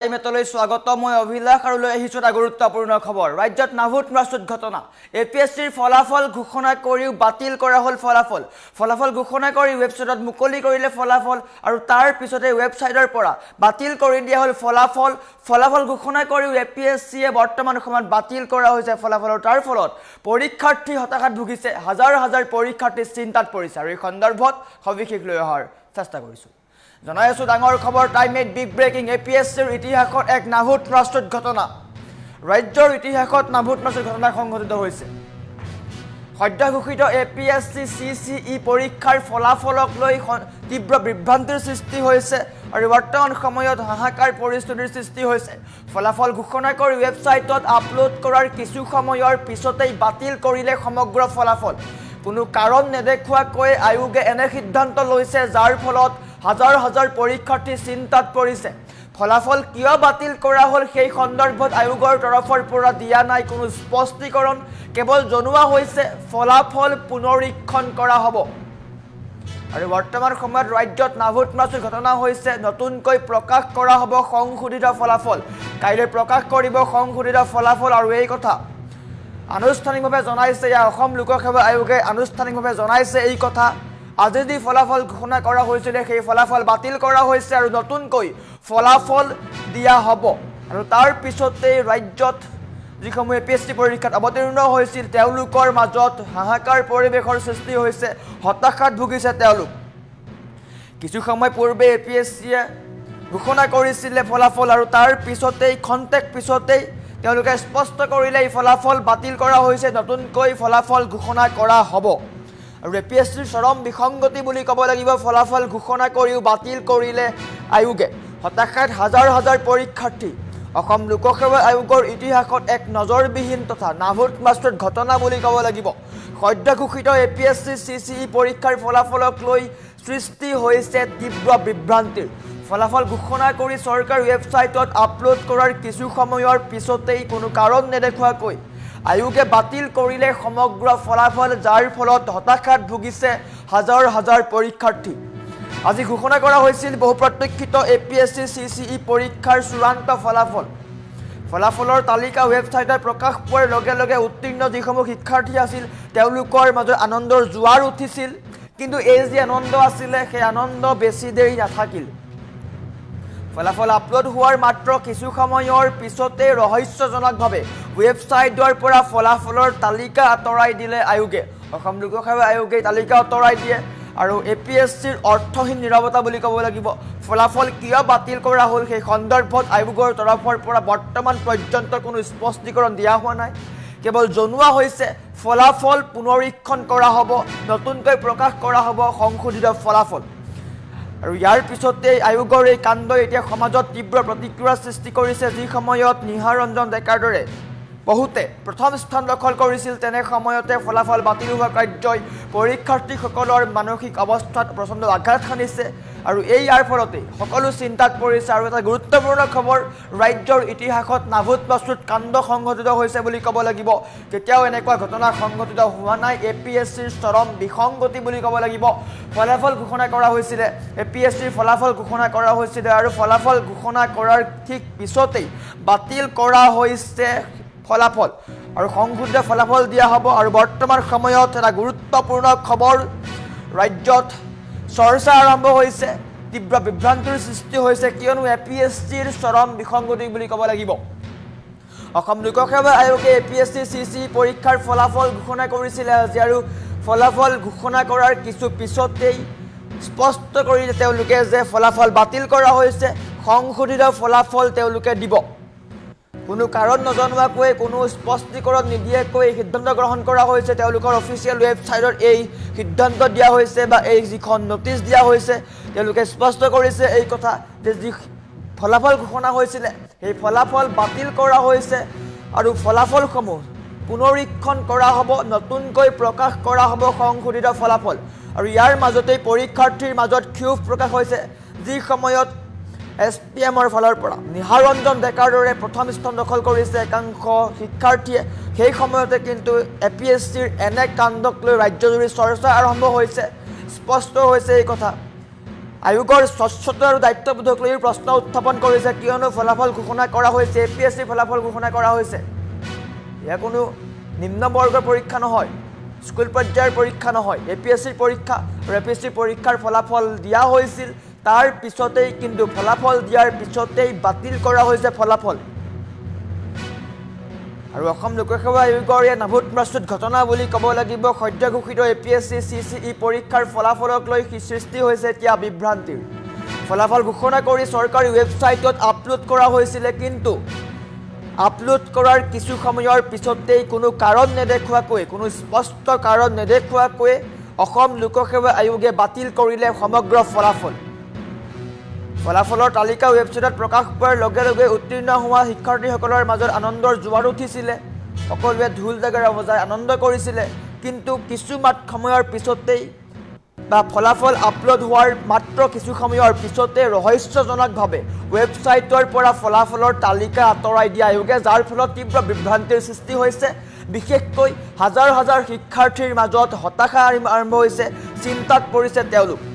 মেটলৈ স্বাগত মই অভিলাষ আৰু লৈ আহিছো এটা গুৰুত্বপূৰ্ণ খবৰ ৰাজ্যত নাভুত মাছুত ঘটনা এপিএছচিৰ ফলাফল ঘোষণা কৰিও বাতিল কৰা হল ফলাফল ঘোষণা কৰি ৱেবছাইটত মুকলি কৰিলে ফলাফল আৰু তাৰ পিছতে ৱেবছাইটৰ পৰা বাতিল কৰি দিয়া হল ফলাফল ঘোষণা কৰিও এপিএছচিয়ে বৰ্তমান সময়ত বাতিল কৰা হৈছে ফলাফল আৰু তাৰ ফলত পৰীক্ষাৰ্থী হতাশাত ভুগিছে হাজাৰ পৰীক্ষাৰ্থী চিন্তাত পৰিছে আৰু এই সন্দৰ্ভত সবিশেষ লৈ অহাৰ চেষ্টা কৰিছো জনাই আছো ডাঙৰ খবৰ টাইম এইট বিগ ব্ৰেকিং এপিএছচিৰ ইতিহাসত এক নাভুত মাছুত ঘটনা ৰাজ্যৰ ইতিহাসত নাভুত মাছুত ঘটনা সংঘটিত হৈছে সদ্য ঘোষিত এপিএছচি সিসিই পৰীক্ষাৰ ফলাফলক লৈ তীব্ৰ বিভ্ৰান্তিৰ সৃষ্টি হৈছে আৰু বৰ্তমান সময়ত হাহাকাৰ পৰিস্থিতিৰ সৃষ্টি হৈছে ফলাফল ঘোষণা কৰি ৱেবছাইটত আপলোড কৰাৰ কিছু সময়ৰ পিছতেই বাতিল কৰিলে সমগ্ৰ ফলাফল কোনো কাৰণ নেদেখুৱাকৈ আয়োগে এনে সিদ্ধান্ত লৈছে যাৰ ফলত হাজাৰ পৰীক্ষাৰ্থী চিন্তাত পৰিছে ফলাফল কিয় বাতিল কৰা হল সেই সন্দৰ্ভত আয়োগৰ তৰফৰ পৰা দিয়া নাই কোনো স্পষ্টীকৰণ কেৱল জনোৱা হৈছে ফলাফল পুনৰীক্ষণ কৰা হ'ব আৰু বৰ্তমান সময়ত ৰাজ্যত নাভুত মাছুত ঘটনা হৈছে নতুনকৈ প্ৰকাশ কৰা হ'ব সংশোধিত ফলাফল কাইলৈ প্ৰকাশ কৰিব সংশোধিত ফলাফল আৰু এই কথা আনুষ্ঠানিকভাৱে জনাইছে অসম লোকসেৱা আয়োগে আনুষ্ঠানিকভাৱে জনাইছে এই কথা আজি যি ফলাফল ঘোষণা কৰা হৈছিল সেই ফলাফল বাতিল কৰা হৈছে আৰু নতুনকৈ ফলাফল দিয়া হ'ব আৰু তাৰ পিছতে ৰাজ্যত যিসমূহ এপিএছচি পৰীক্ষাত অৱতীৰ্ণ হৈছিল তেওঁলোকৰ মাজত হাহাকাৰ পৰিৱেশৰ সৃষ্টি হৈছে হতাশাত ভুগিছে তেওঁলোক কিছু সময় পূৰ্বে এপিএছচিয়ে ঘোষণা কৰিছিল ফলাফল আৰু তাৰ পিছতেই খন্তেক পিছতেই তেওঁলোকে স্পষ্ট কৰিলে এই ফলাফল বাতিল কৰা হৈছে নতুনকৈ ফলাফল ঘোষণা কৰা হ'ব আৰু এপিএছচিৰ চৰম বিসংগতি বুলি ক'ব লাগিব ফলাফল ঘোষণা কৰিও বাতিল কৰিলে আয়োগে হতাশাত হাজাৰ পৰীক্ষাৰ্থী অসম লোকসেৱা আয়োগৰ ইতিহাসত এক নজৰবিহীন তথা নাভুত মাছুত ঘটনা বুলি ক'ব লাগিব সদ্য ঘোষিত এপিএছচি সিসিই পৰীক্ষাৰ ফলাফলক লৈ সৃষ্টি হৈছে তীব্ৰ বিভ্ৰান্তিৰ ফলাফল ঘোষণা কৰি চৰকাৰ ৱেবছাইটত আপলোড কৰাৰ কিছু সময়ৰ পিছতেই কোনো কাৰণ নেদেখুৱাকৈ আয়োগে বাতিল কৰিলে সমগ্ৰ ফলাফল যাৰ ফলত হতাশাত ভুগিছে হাজাৰ পৰীক্ষাৰ্থী আজি ঘোষণা কৰা হৈছিল বহু প্ৰতীক্ষিত এপিএছচি সিসিই পৰীক্ষাৰ চূড়ান্ত ফলাফলৰ তালিকা ৱেবছাইটত প্ৰকাশ পোৱাৰ লগে লগে উত্তীৰ্ণ যিসমূহ শিক্ষাৰ্থী আছিল তেওঁলোকৰ মাজত আনন্দৰ জোৱাৰ উঠিছিল কিন্তু এই যে আনন্দ আছিল সেই আনন্দ বেছি দেৰি নাথাকিল ফলাফল আপলোড হোৱাৰ মাত্ৰ কিছু সময়ৰ পিছতে ৰহস্যজনকভাৱে ৱেবছাইটৰ পৰা ফলাফলৰ তালিকা আঁতৰাই দিলে আয়োগে অসম লোকসেৱা আয়োগে তালিকা আঁতৰাই দিয়ে আৰু এপিএছচিৰ অৰ্থহীন নীৰৱতা বুলি ক'ব লাগিব ফলাফল কিয় বাতিল কৰা হ'ল সেই সন্দৰ্ভত আয়োগৰ তৰফৰ পৰা বৰ্তমান পৰ্যন্ত কোনো স্পষ্টীকৰণ দিয়া হোৱা নাই কেৱল জনোৱা হৈছে ফলাফল পুনৰীক্ষণ কৰা হ'ব নতুনকৈ প্ৰকাশ কৰা হ'ব সংশোধিত ফলাফল আৰু ইয়াৰ পিছতে আয়োগৰ এই কাণ্ড এতিয়া সমাজত তীব্ৰ প্ৰতিক্ৰিয়াৰ সৃষ্টি কৰিছে যি সময়ত নিহাৰ ৰঞ্জন ডেকাৰ দৰে বহুতে প্ৰথম স্থান দখল কৰিছিল তেনে সময়তে ফলাফল বাতিল হোৱা কাৰ্যই পৰীক্ষাৰ্থীসকলৰ মানসিক অৱস্থাত প্ৰচণ্ড আঘাত সানিছে আৰু ইয়াৰ ফলতে সকলো চিন্তাত পৰিছে আৰু এটা গুৰুত্বপূৰ্ণ খবৰ ৰাজ্যৰ ইতিহাসত নাভুত মাছুত কাণ্ড সংঘটিত হৈছে বুলি ক'ব লাগিব কেতিয়াও এনেকুৱা ঘটনা সংঘটিত হোৱা নাই এপিএছচিৰ চৰম বিসংগতি বুলি ক'ব লাগিব ফলাফল ঘোষণা কৰা হৈছিলে এপিএছচিৰ ফলাফল ঘোষণা কৰা হৈছিলে আৰু ফলাফল ঘোষণা কৰাৰ ঠিক পিছতেই বাতিল কৰা হৈছে ফলাফল আৰু সংশোধিত ফলাফল দিয়া হ'ব আৰু বৰ্তমান সময়ত এটা গুৰুত্বপূৰ্ণ খবৰ ৰাজ্যত চৰ্চা আৰম্ভ হৈছে তীব্ৰ বিভ্ৰান্তিৰ সৃষ্টি হৈছে কিয়নো এপিএছচিৰ চৰম বিসংগতি বুলি ক'ব লাগিব অসম লোকসেৱা আয়োগে এপিএছচি সিসিই পৰীক্ষাৰ ফলাফল ঘোষণা কৰিছিলে আজি আৰু ফলাফল ঘোষণা কৰাৰ কিছু পিছতেই স্পষ্ট কৰিলে তেওঁলোকে যে ফলাফল বাতিল কৰা হৈছে সংশোধিত ফলাফল তেওঁলোকে দিব কোনো কাৰণ নজনোৱাকৈ কোনো স্পষ্টীকৰণ নিদিয়াকৈ সিদ্ধান্ত গ্ৰহণ কৰা হৈছে তেওঁলোকৰ অফিচিয়েল ৱেবছাইটত এই সিদ্ধান্ত দিয়া হৈছে বা এই যিখন নটিচ দিয়া হৈছে তেওঁলোকে স্পষ্ট কৰিছে এই কথা যে যি ফলাফল ঘোষণা হৈছিলে সেই ফলাফল বাতিল কৰা হৈছে আৰু ফলাফলসমূহ পুনৰীক্ষণ কৰা হ'ব নতুনকৈ প্ৰকাশ কৰা হ'ব সংশোধিত ফলাফল আৰু ইয়াৰ মাজতেই পৰীক্ষাৰ্থীৰ মাজত ক্ষোভ প্ৰকাশ হৈছে যি সময়ত এছপিএমৰ ফালৰ পৰা নিহাৰ ৰঞ্জন ডেকাৰ দৰে প্ৰথম স্থান দখল কৰিছে একাংশ শিক্ষাৰ্থীয়ে সেই সময়তে কিন্তু এপিএছচিৰ এনে কাণ্ডক লৈ ৰাজ্যজুৰি চৰ্চা আৰম্ভ হৈছে স্পষ্ট হৈছে এই কথা আয়োগৰ স্বচ্ছতা আৰু দায়িত্ববোধক লৈ প্ৰশ্ন উত্থাপন কৰিছে কিয়নো ফলাফল ঘোষণা কৰা হৈছে এপিএছচিৰ ফলাফল ঘোষণা কৰা হৈছে এয়া কোনো নিম্ন বৰ্গৰ পৰীক্ষা নহয় স্কুল পৰ্যায়ৰ পৰীক্ষা নহয় এপিএছচিৰ পৰীক্ষা আৰু এপিএছচিৰ পৰীক্ষাৰ ফলাফল দিয়া হৈছিল তাৰ পিছতেই কিন্তু ফলাফল দিয়াৰ পিছতেই বাতিল কৰা হৈছে ফলাফল আৰু অসম লোকসেৱা আয়োগৰ এই নাভুত প্ৰস্তুত ঘটনা বুলি ক'ব লাগিব সদ্য ঘোষিত এপিএছচি চিচিই পৰীক্ষাৰ ফলাফলক লৈ সৃষ্টি হৈছে এতিয়া বিভ্ৰান্তিৰ ফলাফল ঘোষণা কৰি চৰকাৰী ৱেবছাইটত আপলোড কৰা হৈছিল কিন্তু আপলোড কৰাৰ কিছু সময়ৰ পিছতেই কোনো কাৰণ নেদেখুৱাকৈ কোনো স্পষ্ট কাৰণ নেদেখুৱাকৈ অসম লোকসেৱা আয়োগে বাতিল কৰিলে সমগ্ৰ ফলাফলৰ তালিকা ৱেবছাইটত প্ৰকাশ পোৱাৰ লগে লগে উত্তীৰ্ণ হোৱা শিক্ষাৰ্থীসকলৰ মাজত আনন্দৰ জোৱাৰ উঠিছিলে সকলোৱে ঢোল ডেগেৰা বজাই আনন্দ কৰিছিলে কিন্তু কিছু সময়ৰ পিছতেই বা ফলাফল আপলোড হোৱাৰ মাত্ৰ কিছু সময়ৰ পিছতে ৰহস্যজনকভাৱে ৱেবছাইটৰ পৰা ফলাফলৰ তালিকা আঁতৰাই দিয়া আয়োগে যাৰ ফলত তীব্ৰ বিভ্ৰান্তিৰ সৃষ্টি হৈছে বিশেষকৈ হাজাৰ হাজাৰ শিক্ষাৰ্থীৰ মাজত হতাশা আৰম্ভ হৈছে চিন্তাত পৰিছে তেওঁলোক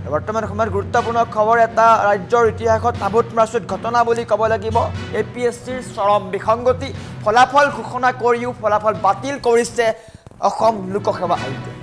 বৰ্তমান সময়ত গুৰুত্বপূৰ্ণ খবৰ এটা ৰাজ্যৰ ইতিহাসত নাভুত প্ৰস্তুত ঘটনা বুলি ক'ব লাগিব এপিএছচিৰ চৰম বিসংগতি ফলাফল ঘোষণা কৰিও ফলাফল বাতিল কৰিছে অসম লোকসেৱা আয়োগে